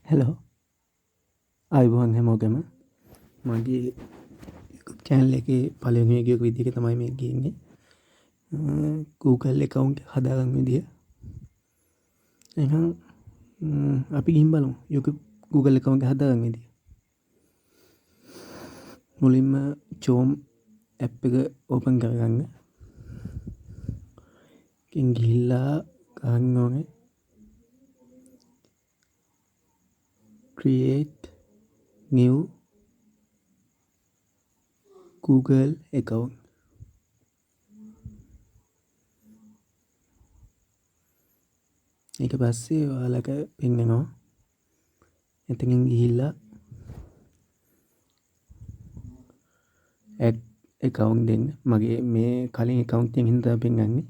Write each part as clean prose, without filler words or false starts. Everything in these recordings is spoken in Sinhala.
හෙලෝ අයිබෝන් හැමෝගෙම මගේ චැනල් එකේ පළවෙනි වීඩියෝ එක විදිහට තමයි මේ ගේන්නේ. Google account හදාගන්න විදිය. එහෙනම් අපි ගිහින් බලමු Google account එක හදාගන්න විදිය. මුලින්ම Chrome app එක open කරගන්න. ඉතින් ගිහිල්ලා ගන්න ඕනේ create new Google account. ඊට පස්සේ ඔයාලට පෙන්නනවා එතනින් ගිහිල්ලා add account දෙන්න. මගේ මේ කලින් account එකෙන් හින්දා පෙන්නන්නේ.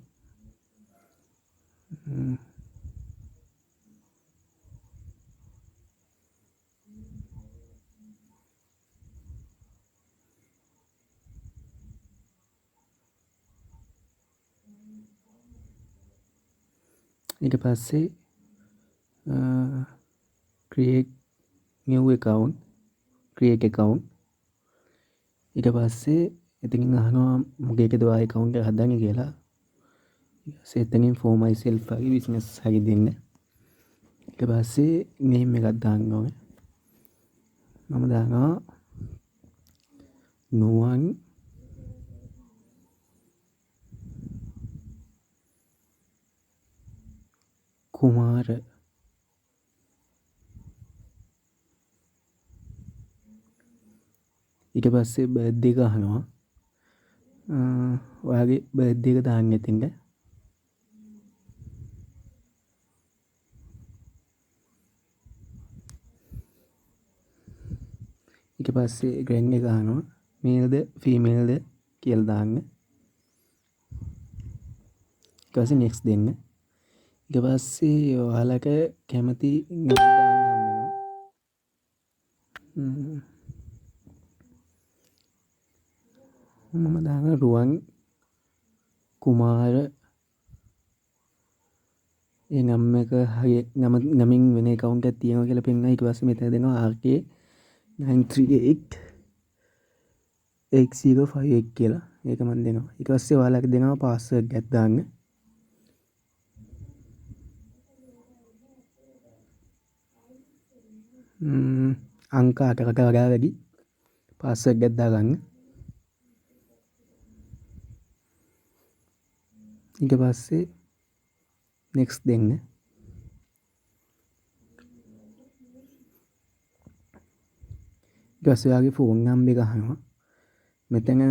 ඊට පස්සේ create new account ඊට පස්සේ එතනින් අහනවා මොකේකද ඔයා account එක හදන්නේ කියලා. ඊට එතනින් for myself වගේ business හරි දෙන්න. ඊට පස්සේ name එකක් දාන්න ඕනේ. මම දානවා නුවන් කුමාර. ඊට පස්සේ බර්ත්ඩේ එක අහනවා. ඔයාගේ බර්ත්ඩේ එක දාන්න එතෙන්ට. ඊට පස්සේ ග්‍රැන්ඩ් එක අහනවා මේල්ද ෆීමේල්ද කියලා දාන්න. ඊට පස්සේ next දෙන්න. ඊට පස්සේ ඔයාලට කැමති නම දාන්න හම්බෙනවා. මම දාන රුවන් කුමාර. ඒ නම එක හරිය නමින් වෙන account එකක් තියෙනවා කියලා පෙන්නනවා. ඊට පස්සේ මෙතන දෙනවා RK 938 8058 කියලා. ඒක මම දෙනවා. ඊට පස්සේ ඔයාලට දෙනවා password එකක් දාන්න. අංක 8කට වඩා වැඩි password එකක් දාගන්න. ඊට පස්සේ next දෙන්න. ඊට පස්සේ ඔයාගේ phone number එක අහනවා. මෙතන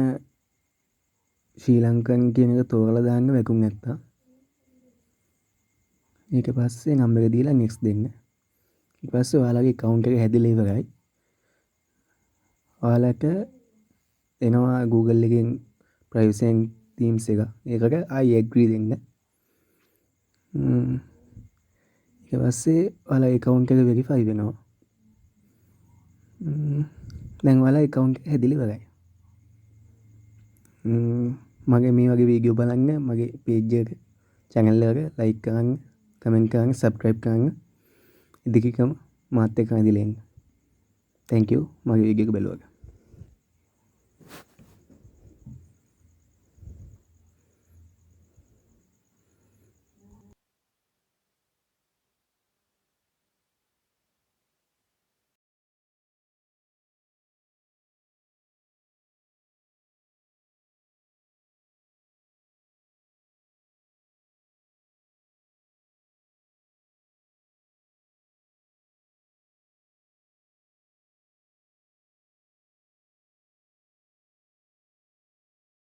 ශ්‍රී ලංකන් කියන එක තෝරලා දාන්න වැකුම් නැත්තා. ඊට පස්සේ number එක දීලා next දෙන්න. ඊට පස්සේ ඔයාලගේ account එක හැදිලා ඉවරයි. ඔයාලට එනවා Google එකෙන් privacy and themes එක. ඒකට I agree දෙන්න. ඊට පස්සේ ඔයාලගේ account එක verify වෙනවා. දැන් ඔයාලා account එක හැදිලා ඉවරයි. මගේ මේ වගේ වීඩියෝ බලන්න මගේ page එක channel එක like කරන්න, comment කරන්න, subscribe කරන්න. ඉදිරියටම මාත් එක්ක ඇදිලා එන්න. Thank you මගේ වීඩියෝ එක බලුවා.